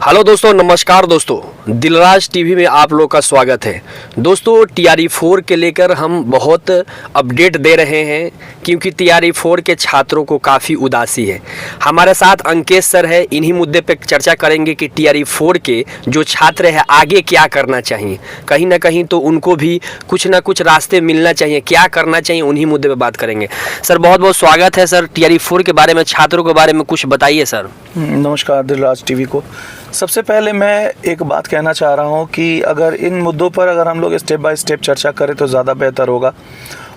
Hello दोस्तों, नमस्कार दोस्तों। दिलराज टीवी में आप लोग का स्वागत है। दोस्तों, TRE4 के लेकर हम बहुत अपडेट दे रहे हैं क्योंकि TRE4 के छात्रों को काफ़ी उदासी है। हमारे साथ अंकेश सर है, इन्हीं मुद्दे पे चर्चा करेंगे कि TRE4 के जो छात्र हैं आगे क्या करना चाहिए। कहीं ना कहीं तो उनको भी कुछ ना कुछ रास्ते मिलना चाहिए, क्या करना चाहिए, उन्हीं मुद्दे पे बात करेंगे। सर बहुत बहुत स्वागत है। सर TRE4 के बारे में, छात्रों के बारे में कुछ बताइए सर। नमस्कार दिलराज टीवी को। सबसे पहले मैं एक बात कहना चाह रहा हूं कि अगर इन मुद्दों पर अगर हम लोग स्टेप बाय स्टेप चर्चा करें तो ज़्यादा बेहतर होगा।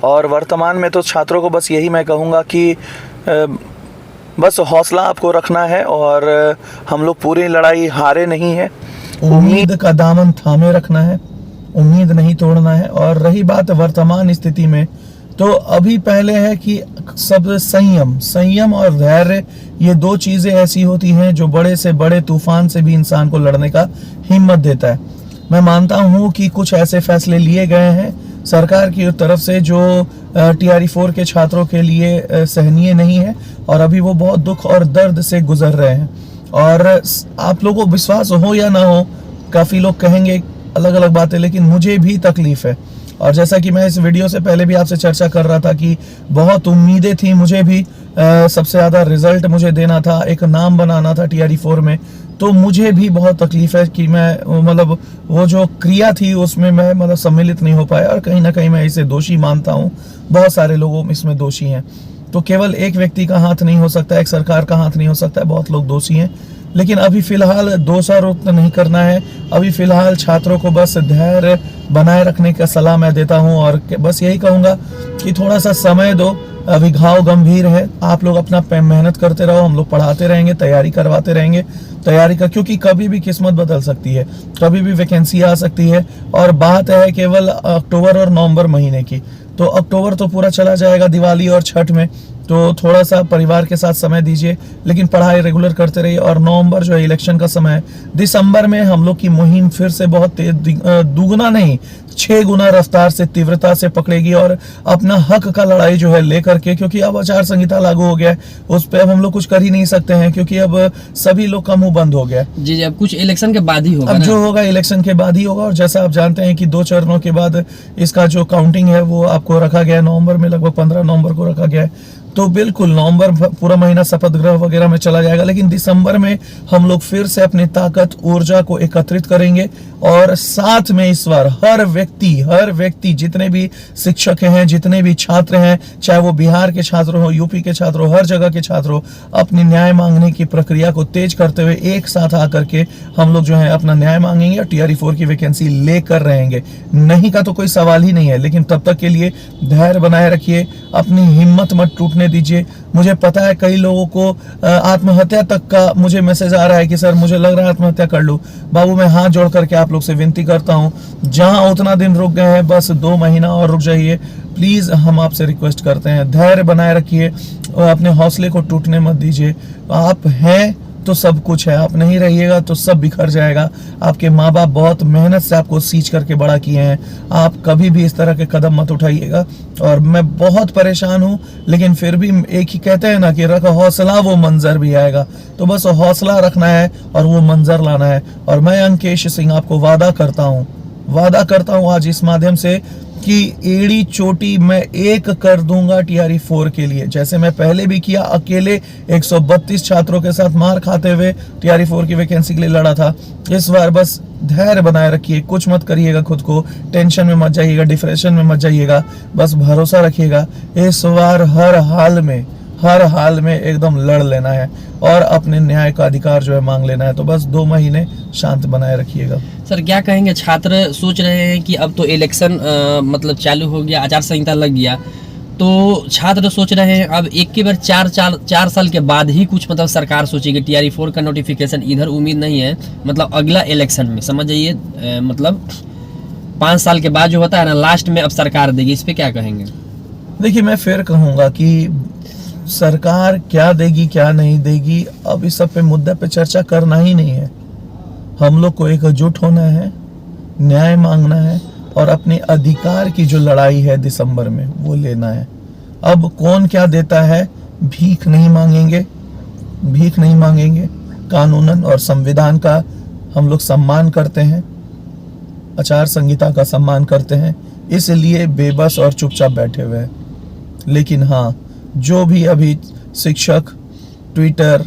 और वर्तमान में तो छात्रों को बस यही मैं कहूँगा कि बस हौसला आपको रखना है और हम लोग पूरी लड़ाई हारे नहीं है। उम्मीद का दामन थामे रखना है, उम्मीद नहीं तोड़ना है। और रही बात वर्तमान स्थिति में, तो अभी पहले है कि सब संयम और धैर्य, ये दो चीज़ें ऐसी होती हैं जो बड़े से बड़े तूफान से भी इंसान को लड़ने का हिम्मत देता है। मैं मानता हूँ कि कुछ ऐसे फैसले लिए गए हैं सरकार की तरफ से जो TRE4 के छात्रों के लिए सहनीय नहीं है और अभी वो बहुत दुख और दर्द से गुजर रहे हैं। और आप लोगों को विश्वास हो या ना हो, काफ़ी लोग कहेंगे अलग अलग बातें, लेकिन मुझे भी तकलीफ है। और जैसा कि मैं इस वीडियो से पहले भी आपसे चर्चा कर रहा था कि बहुत उम्मीदें थी मुझे भी, सबसे ज़्यादा रिजल्ट मुझे देना था, एक नाम बनाना था TRE4 में। तो मुझे भी बहुत तकलीफ है कि मैं मतलब वो जो क्रिया थी उसमें मैं मतलब सम्मिलित नहीं हो पाया। और कहीं ना कहीं मैं इसे दोषी मानता हूँ, बहुत सारे लोग इसमें दोषी हैं। तो केवल एक व्यक्ति का हाथ नहीं हो सकता, एक सरकार का हाथ नहीं हो सकता है, बहुत लोग दोषी हैं। लेकिन अभी फ़िलहाल दोषारोप नहीं करना है। अभी फ़िलहाल छात्रों को बस धैर्य बनाए रखने का सलाह मैं देता हूं और बस यही कहूंगा कि थोड़ा सा समय दो। अभी घाव गंभीर है, आप लोग अपना मेहनत करते रहो, हम लोग पढ़ाते रहेंगे, तैयारी करवाते रहेंगे। तैयारी का, क्योंकि कभी भी किस्मत बदल सकती है, कभी भी वैकेंसी आ सकती है। और बात है केवल अक्टूबर और नवंबर महीने की। तो अक्टूबर तो पूरा चला जाएगा दिवाली और छठ में, तो थोड़ा सा परिवार के साथ समय दीजिए, लेकिन पढ़ाई रेगुलर करते रहिए। और नवंबर जो है इलेक्शन का समय है, दिसंबर में हम लोग की मुहिम फिर से बहुत दुगना नहीं 6 गुना रफ्तार से, तीव्रता से पकड़ेगी और अपना हक का लड़ाई जो है लेकर के, क्योंकि अब आचार संहिता लागू हो गया है, उस पर अब हम लोग कुछ कर ही नहीं सकते हैं क्योंकि अब सभी लोग का मुंह बंद हो गया। जी, अब कुछ इलेक्शन के बाद ही होगा। अब जो होगा इलेक्शन के बाद ही होगा। और जैसा आप जानते हैं कि 2 चरणों के बाद इसका जो काउंटिंग है वो आपको रखा गया है नवंबर में, लगभग 15 नवंबर को रखा गया है। तो बिल्कुल नवंबर पूरा महीना शपथ ग्रह वगैरह में चला जाएगा, लेकिन दिसंबर में हम लोग फिर से अपनी ताकत, ऊर्जा को एकत्रित करेंगे। और साथ में इस बार हर व्यक्ति जितने भी शिक्षक हैं, जितने भी छात्र हैं, चाहे वो बिहार के छात्र हो, यूपी के छात्र हो, हर जगह के छात्र हो, अपनी न्याय मांगने की प्रक्रिया को तेज करते हुए एक साथ आकर के हम लोग जो है अपना न्याय मांगेंगे और TRE4 की वैकेंसी लेकर रहेंगे। नहीं का तो कोई सवाल ही नहीं है, लेकिन तब तक के लिए धैर्य बनाए रखिए, अपनी हिम्मत मत टूटने दीजिए। मुझे पता है कई लोगों को आत्महत्या तक का मुझे मैसेज आ रहा है कि सर मुझे लग रहा है आत्महत्या कर लूं। बाबू, मैं हाथ जोड़ करके आप लोग से विनती करता हूं, जहां उतना दिन रुक गए हैं बस 2 महीना और रुक जाइए प्लीज। हम आपसे रिक्वेस्ट करते हैं, धैर्य बनाए रखिए, अपने हौसले को टूटने मत दीजिए। आप हैं तो सब कुछ है, आप नहीं रहिएगा तो सब बिखर जाएगा। आपके माँ बाप बहुत मेहनत से आपको सींच करके बड़ा किए हैं, आप कभी भी इस तरह के कदम मत उठाइएगा। और मैं बहुत परेशान हूँ, लेकिन फिर भी एक ही कहते हैं ना कि रख हौसला वो मंजर भी आएगा। तो बस हौसला रखना है और वो मंजर लाना है। और मैं अंकेश सिंह आपको वादा करता हूँ आज इस माध्यम से कि एड़ी चोटी मैं एक कर दूंगा TRE4 के लिए, जैसे मैं पहले भी किया, अकेले 132 छात्रों के साथ मार खाते हुए TRE4 की वैकेंसी के लिए लड़ा था। इस बार बस धैर्य बनाए रखिए, कुछ मत करिएगा, खुद को टेंशन में मत जाइएगा, डिप्रेशन में मत जाइएगा, बस भरोसा रखिएगा। इस बार हर हाल में एकदम लड़ लेना है और अपने न्याय का अधिकार जो है मांग लेना है। तो बस 2 महीने शांत बनाए रखिएगा। सर क्या कहेंगे, छात्र सोच रहे हैं कि अब तो इलेक्शन मतलब चालू हो गया, आचार संहिता लग गया, तो छात्र सोच रहे हैं अब एक के बार 4 साल के बाद ही कुछ मतलब सरकार सोचेगी। TRE4 का नोटिफिकेशन इधर उम्मीद नहीं है, मतलब अगला इलेक्शन में समझ जाइए, मतलब 5 साल के बाद जो होता है ना, लास्ट में अब सरकार देगी। इस पे क्या कहेंगे? देखिए, मैं फिर कहूँगा कि सरकार क्या देगी क्या नहीं देगी, अब इस सब पे मुद्दे पे चर्चा करना ही नहीं है। हम लोग को एकजुट होना है, न्याय मांगना है और अपने अधिकार की जो लड़ाई है दिसंबर में वो लेना है। अब कौन क्या देता है, भीख नहीं मांगेंगे, कानूनन और संविधान का हम लोग सम्मान करते हैं, आचार संहिता का सम्मान करते हैं, इसलिए बेबस और चुपचाप बैठे हुए हैं। लेकिन हाँ, जो भी अभी शिक्षक ट्विटर,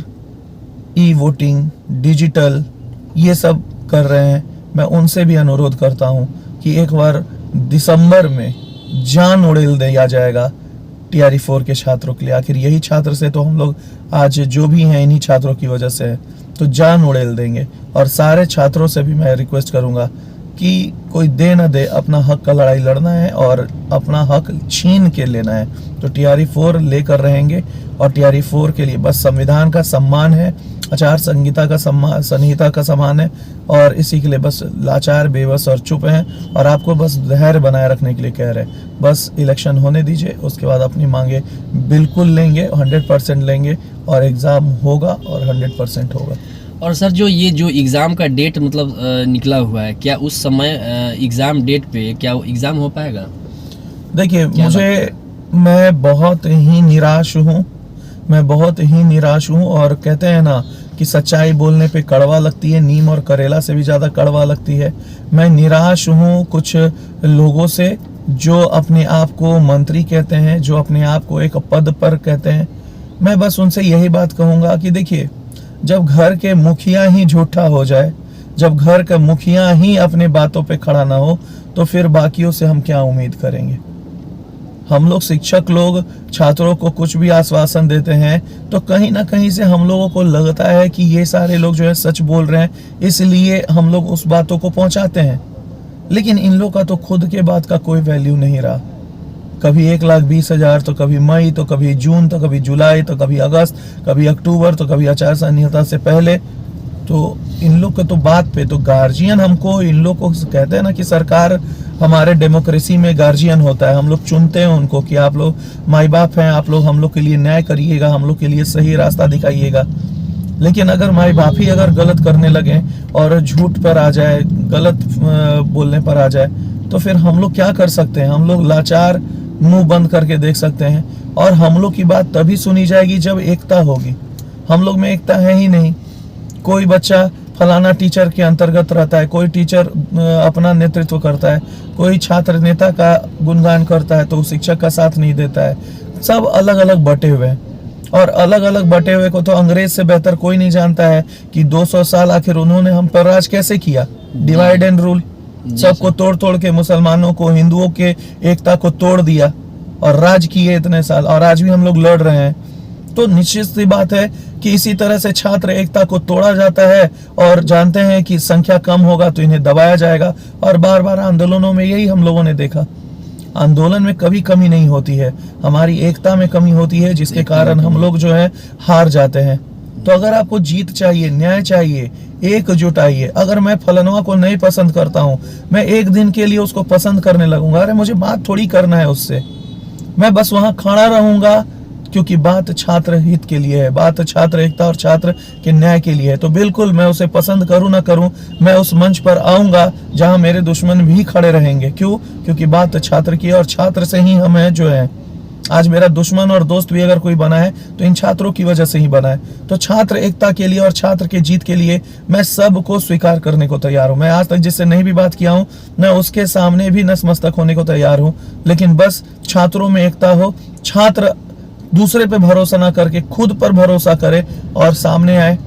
ई वोटिंग, डिजिटल ये सब कर रहे हैं, मैं उनसे भी अनुरोध करता हूं कि एक बार दिसंबर में जान उड़ेल दिया जाएगा टीआरई 4 के छात्रों के लिए। आखिर यही छात्र से तो हम लोग आज जो भी हैं इन्हीं छात्रों की वजह से है, तो जान उड़ेल देंगे। और सारे छात्रों से भी मैं रिक्वेस्ट करूंगा कि कोई दे ना दे, अपना हक का लड़ाई लड़ना है और अपना हक छीन के लेना है। तो टीआरई 4 लेकर रहेंगे और टीआरई 4 के लिए बस संविधान का सम्मान है, आचार संहिता का सम्मान है, और इसी के लिए बस लाचार, बेबस और चुप हैं। और आपको बस धैर्य बनाए रखने के लिए कह रहे हैं। बस इलेक्शन होने दीजिए, उसके बाद अपनी मांगे बिल्कुल लेंगे, 100% लेंगे और एग्ज़ाम होगा और 100% होगा। और सर, जो एग्ज़ाम का डेट मतलब निकला हुआ है, क्या उस समय एग्ज़ाम डेट पे क्या वो एग्ज़ाम हो पाएगा? देखिए, मैं बहुत ही निराश हूँ, और कहते हैं ना कि सच्चाई बोलने पे कड़वा लगती है, नीम और करेला से भी ज़्यादा कड़वा लगती है। मैं निराश हूँ कुछ लोगों से जो अपने आप को मंत्री कहते हैं, जो अपने आप को एक पद पर कहते हैं। मैं बस उनसे यही बात कहूँगा कि देखिए, जब घर के मुखिया ही झूठा हो जाए, जब घर का मुखिया ही अपने बातों पे खड़ा ना हो, तो फिर बाकियों से हम क्या उम्मीद करेंगे। हम लोग शिक्षक लोग छात्रों को कुछ भी आश्वासन देते हैं तो कहीं ना कहीं से हम लोगों को लगता है कि ये सारे लोग जो है सच बोल रहे हैं, इसलिए हम लोग उस बातों को पहुंचाते हैं। लेकिन इन लोग का तो खुद के बात का कोई वैल्यू नहीं रहा। कभी 1,20,000, तो कभी मई, तो कभी जून, तो कभी जुलाई, तो कभी अगस्त, कभी अक्टूबर, तो कभी आचार संहिता से पहले। तो इन लोग के तो बात पे तो गार्जियन, हमको इन लोग को कहते हैं ना कि सरकार, हमारे डेमोक्रेसी में गार्जियन होता है, हम लोग चुनते हैं उनको कि आप लोग माई बाप हैं, आप लोग हम लोग के लिए न्याय करिएगा, हम लोग के लिए सही रास्ता दिखाइएगा। लेकिन अगर माई बाप ही अगर गलत करने लगे और झूठ पर आ जाए, गलत बोलने पर आ जाए, तो फिर हम लोग क्या कर सकते हैं? हम लोग लाचार मुंह बंद करके देख सकते हैं। और हम लोग की बात तभी सुनी जाएगी जब एकता होगी। हम लोग में एकता है ही नहीं। कोई बच्चा फलाना टीचर के अंतर्गत रहता है, कोई टीचर अपना नेतृत्व करता है, कोई छात्र नेता का गुणगान करता है तो शिक्षक का साथ नहीं देता है। सब अलग अलग बटे हुए हैं, और अलग अलग बटे हुए को तो अंग्रेज से बेहतर कोई नहीं जानता है कि 200 साल आखिर उन्होंने हम पर राज कैसे किया। डिवाइड एंड रूल, सबको तोड़ तोड़ के, मुसलमानों को, हिंदुओं के एकता को तोड़ दिया और राज किए इतने साल, और आज भी हम लोग लड़ रहे हैं। तो निश्चित सी बात है कि इसी तरह से छात्र एकता को तोड़ा जाता है और जानते हैं कि संख्या कम होगा तो इन्हें दबाया जाएगा। और बार बार आंदोलनों में यही हम लोगों ने देखा। आंदोलन में कभी कमी नहीं होती है, हमारी एकता में कमी होती है, जिसके कारण हम लोग जो है हार जाते हैं। तो अगर आपको जीत चाहिए, न्याय चाहिए, एकजुट आइए। अगर मैं फलनवा को नहीं पसंद करता हूं, मैं एक दिन के लिए उसको पसंद करने लगूंगा, अरे मुझे बात थोड़ी करना है उससे, मैं बस वहां खड़ा रहूंगा, क्योंकि बात छात्र हित के लिए है, बात छात्र एकता और छात्र के न्याय के लिए है। तो बिल्कुल मैं उसे पसंद करूं ना करूं, मैं उस मंच पर आऊंगा जहां मेरे दुश्मन भी खड़े रहेंगे। क्यों? क्योंकि बात छात्र की है और छात्र से ही हम हैं जो है। आज मेरा दुश्मन और दोस्त भी अगर कोई बना है तो इन छात्रों की वजह से ही बना है। तो छात्र एकता के लिए और छात्र के जीत के लिए मैं सबको स्वीकार करने को तैयार हूं। मैं आज तक जिससे नहीं भी बात किया हूं, मैं उसके सामने भी नतमस्तक होने को तैयार हूं। लेकिन बस छात्रों में एकता हो, छात्र दूसरे पे भरोसा ना करके खुद पर भरोसा करे और सामने आए।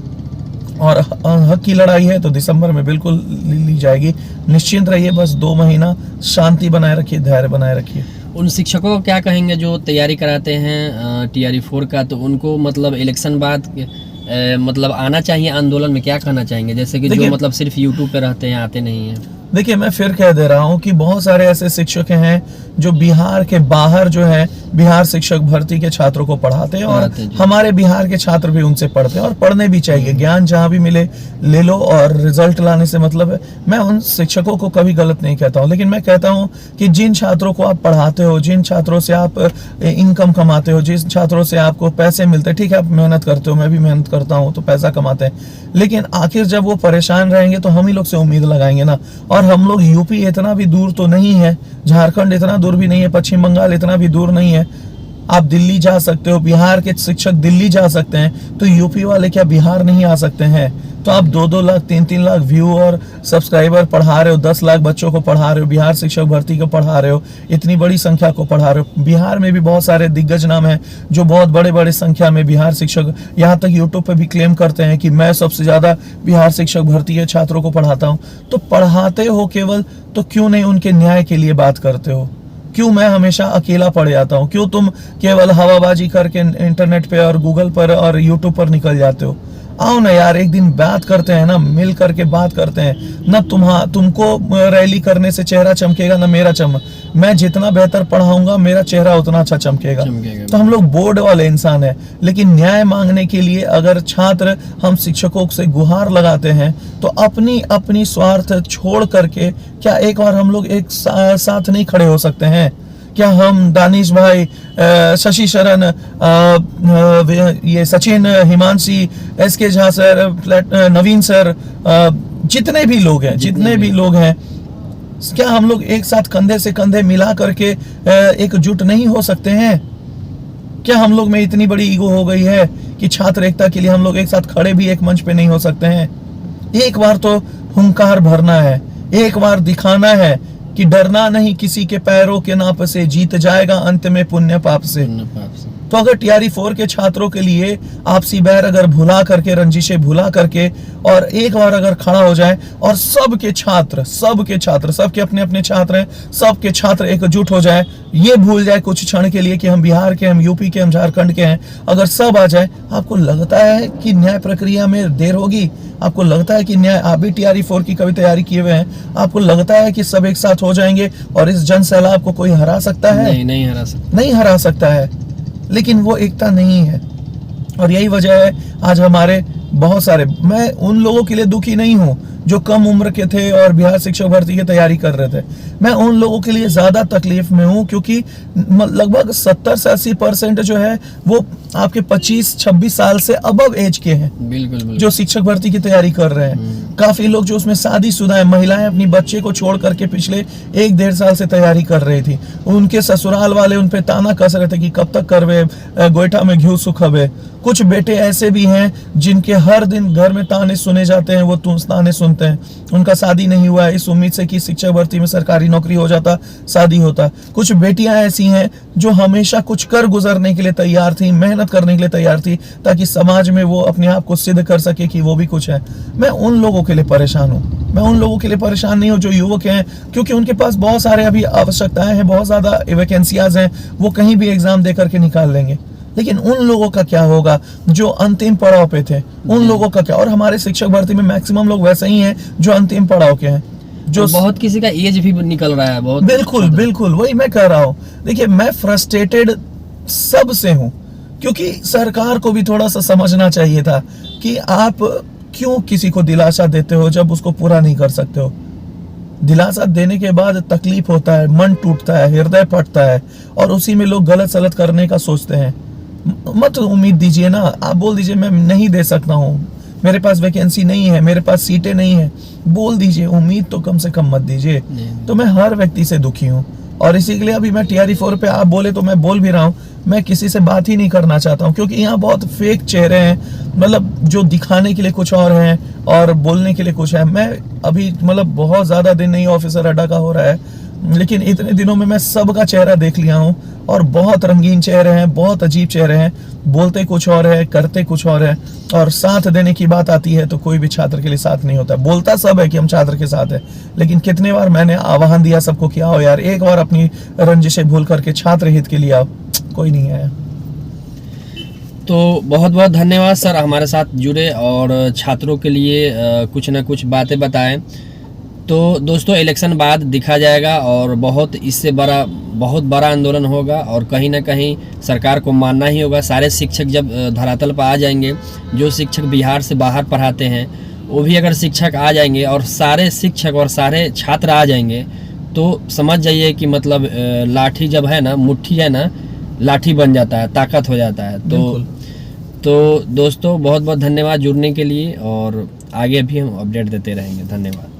और हक की लड़ाई है तो दिसंबर में बिल्कुल ली जाएगी। निश्चिंत रहिए, बस 2 महीना शांति बनाए रखिए, धैर्य बनाए रखिए। उन शिक्षकों को क्या कहेंगे जो तैयारी कराते हैं टीआरई 4 का, तो उनको मतलब इलेक्शन बाद मतलब आना चाहिए आंदोलन में, क्या कहना चाहेंगे? जैसे कि जो मतलब सिर्फ यूट्यूब पे रहते हैं, आते नहीं हैं। देखिए, मैं फिर कह दे रहा हूँ कि बहुत सारे ऐसे शिक्षक हैं जो बिहार के बाहर जो है बिहार शिक्षक भर्ती के छात्रों को पढ़ाते हैं, और हमारे बिहार के छात्र भी उनसे पढ़ते हैं और पढ़ने भी चाहिए। ज्ञान जहाँ भी मिले ले लो, और रिजल्ट लाने से मतलब है। मैं उन शिक्षकों को कभी गलत नहीं कहता हूँ, लेकिन मैं कहता हूँ कि जिन छात्रों को आप पढ़ाते हो, जिन छात्रों से आप इनकम कमाते हो, जिन छात्रों से आपको पैसे मिलते हैं, ठीक है आप मेहनत करते हो, मैं भी मेहनत करता हूँ तो पैसा कमाते हैं, लेकिन आखिर जब वो परेशान रहेंगे तो हम ही लोग से उम्मीद लगाएंगे ना। और हम लोग यूपी इतना भी दूर तो नहीं है, झारखंड इतना दूर भी नहीं है, पश्चिम बंगाल इतना भी दूर नहीं है। आप दिल्ली जा सकते हो, बिहार के शिक्षक दिल्ली जा सकते हैं, तो यूपी वाले क्या बिहार नहीं आ सकते हैं? तो आप 2-2 लाख 3-3 लाख व्यू और सब्सक्राइबर पढ़ा रहे हो, 10 लाख बच्चों को पढ़ा रहे हो, बिहार शिक्षक भर्ती को पढ़ा रहे हो, इतनी बड़ी संख्या को पढ़ा रहे हो। बिहार में भी बहुत सारे दिग्गज नाम हैं जो बहुत बड़े बड़े संख्या में बिहार शिक्षक, यहाँ तक यूट्यूब पे भी क्लेम करते हैं कि मैं सबसे ज्यादा बिहार शिक्षक भर्ती के छात्रों को पढ़ाता हूँ। तो पढ़ाते हो केवल, तो क्यों नहीं उनके न्याय के लिए बात करते हो? क्यों मैं हमेशा अकेला पड़ जाता हूँ? क्यों तुम केवल हवाबाजी करके इंटरनेट पे और गूगल पर और यूट्यूब पर निकल जाते हो? आओ ना यार, एक दिन बात करते हैं ना, मिल करके बात करते हैं ना। तुमको रैली करने से चेहरा चमकेगा ना मेरा मैं जितना बेहतर पढ़ाऊंगा मेरा चेहरा उतना अच्छा चमकेगा। तो हम लोग बोर्ड वाले इंसान हैं, लेकिन न्याय मांगने के लिए अगर छात्र हम शिक्षकों से गुहार लगाते हैं तो अपनी अपनी स्वार्थ छोड़ करके क्या एक बार हम लोग एक साथ नहीं खड़े हो सकते हैं? क्या हम दानिश भाई, शशि शरण, ये सचिन, हिमांशी, एसके झा सर, नवीन सर, जितने भी लोग हैं, क्या हम लोग एक साथ कंधे से कंधे मिला करके एकजुट नहीं हो सकते हैं? क्या हम लोग में इतनी बड़ी ईगो हो गई है कि छात्र एकता के लिए हम लोग एक साथ खड़े भी एक मंच पे नहीं हो सकते हैं? एक बार तो हुंकार भरना है, एक बार दिखाना है कि डरना नहीं किसी के पैरों के नाप से, जीत जाएगा अंत में पुण्य पाप से। तो अगर टीआरई 4 के छात्रों के लिए आपसी बैर अगर भुला करके, रंजिशें भुला करके, और एक बार अगर खड़ा हो जाए और सबके अपने अपने छात्र हैं, सबके छात्र एकजुट हो जाए, ये भूल जाए कुछ क्षण के लिए कि हम बिहार के, हम यूपी के, हम झारखंड के हैं, अगर सब आ जाए, आपको लगता है कि न्याय प्रक्रिया में देर होगी? आपको लगता है कि न्याय, आप भी टीआरई 4 की कभी तैयारी किए हुए हैं, आपको लगता है कि सब एक साथ हो जाएंगे और इस जन सैलाब को कोई हरा सकता है? नहीं हरा सकता है। लेकिन वो एकता नहीं है, और यही वजह है आज हमारे बहुत सारे, मैं उन लोगों के लिए दुखी नहीं हूँ जो कम उम्र के थे और बिहार शिक्षक भर्ती की तैयारी कर रहे थे। मैं उन लोगों के लिए ज्यादा तकलीफ में हूँ क्योंकि लगभग 70 से 80% जो है वो आपके 25-26 साल से अबव एज के हैं। बिल्कुल। जो शिक्षक भर्ती की तैयारी कर रहे हैं। काफी लोग जो उसमें शादीशुदा है, महिलाएं अपनी बच्चे को छोड़ करके पिछले 1-1.5 साल से तैयारी कर रही थी। उनके ससुराल वाले उन पे ताना कस रहे थे कि कब तक करवे, गोईठा में घी सुखबे। कुछ बेटे ऐसे भी हैं जिनके हर दिन घर में ताने सुने जाते हैं, वो ताने सुनते हैं। उनका शादी नहीं हुआ है इस उम्मीद से कि शिक्षक भर्ती में सरकारी नौकरी हो जाता, शादी होता। कुछ बेटियां ऐसी हैं जो हमेशा कुछ कर गुजरने के लिए तैयार थी, मेहनत करने के लिए तैयार थी, ताकि समाज में वो अपने आप को सिद्ध कर सके कि वो भी कुछ है। मैं उन लोगों के लिए परेशान हूँ। मैं उन लोगों के लिए परेशान नहीं हूँ जो युवक हैं, क्योंकि उनके पास बहुत सारे अभी आवश्यकताएं हैं, बहुत ज्यादा वैकेंसियाज हैं, वो कहीं भी एग्जाम दे करके निकाल लेंगे। लेकिन उन लोगों का क्या होगा जो अंतिम पड़ाव पे थे? उन लोगों का क्या? और हमारे शिक्षक भर्ती में मैक्सिमम लोग वैसे ही हैं जो अंतिम पड़ाव के हैं, जो बहुत किसी का एज भी निकल रहा है। बहुत बिल्कुल वही मैं कह रहा हूँ। देखिए, मैं फ्रस्ट्रेटेड सबसे हूँ, क्योंकि सरकार को भी थोड़ा सा समझना चाहिए था कि आप क्यों किसी को दिलासा देते हो जब उसको पूरा नहीं कर सकते हो। दिलासा देने के बाद तकलीफ होता है, मन टूटता है, हृदय फटता है, और उसी में लोग गलत सलत करने का सोचते हैं। मत उम्मीद दीजिए ना, आप बोल दीजिए मैं नहीं दे सकता हूँ, मेरे पास वैकेंसी नहीं है, मेरे पास सीटें नहीं है, बोल दीजिए, उम्मीद तो कम से कम मत दीजिए। तो मैं हर व्यक्ति से दुखी हूँ, और इसी के लिए अभी मैं टीआरई 4 पे आप बोले तो मैं बोल भी रहा हूँ, मैं किसी से बात ही नहीं करना चाहता हूँ, क्योंकि यहाँ बहुत फेक चेहरे हैं, मतलब जो दिखाने के लिए कुछ और हैं और बोलने के लिए कुछ है। मैं अभी मतलब बहुत ज्यादा दिन नहीं ऑफिसर अड्डा का हो रहा है, लेकिन इतने दिनों में मैं सबका चेहरा देख लिया हूँ, और बहुत रंगीन चेहरे हैं, बहुत अजीब चेहरे हैं, बोलते कुछ और है, करते कुछ और है, और साथ देने की बात आती है तो कोई भी छात्र के लिए साथ नहीं होता। बोलता सब है कि हम छात्र के साथ है, लेकिन कितने बार मैंने आह्वान दिया सबको कि आओ यार, एक बार अपनी रंजिशें भूल करके छात्र हित के लिए आओ, कोई नहीं आया। तो बहुत बहुत धन्यवाद सर, हमारे साथ जुड़े और छात्रों के लिए कुछ ना कुछ बातें बताएं। तो दोस्तों, इलेक्शन बाद दिखा जाएगा, और इससे बहुत बड़ा आंदोलन होगा, और कहीं ना कहीं सरकार को मानना ही होगा। सारे शिक्षक जब धरातल पर आ जाएंगे, जो शिक्षक बिहार से बाहर पढ़ाते हैं वो भी अगर शिक्षक आ जाएंगे, और सारे शिक्षक और सारे छात्र आ जाएंगे, तो समझ जाइए कि मतलब लाठी जब है ना, मुट्ठी है ना, लाठी बन जाता है, ताकत हो जाता है। तो दोस्तों, बहुत बहुत धन्यवाद जुड़ने के लिए, और आगे भी हम अपडेट देते रहेंगे। धन्यवाद।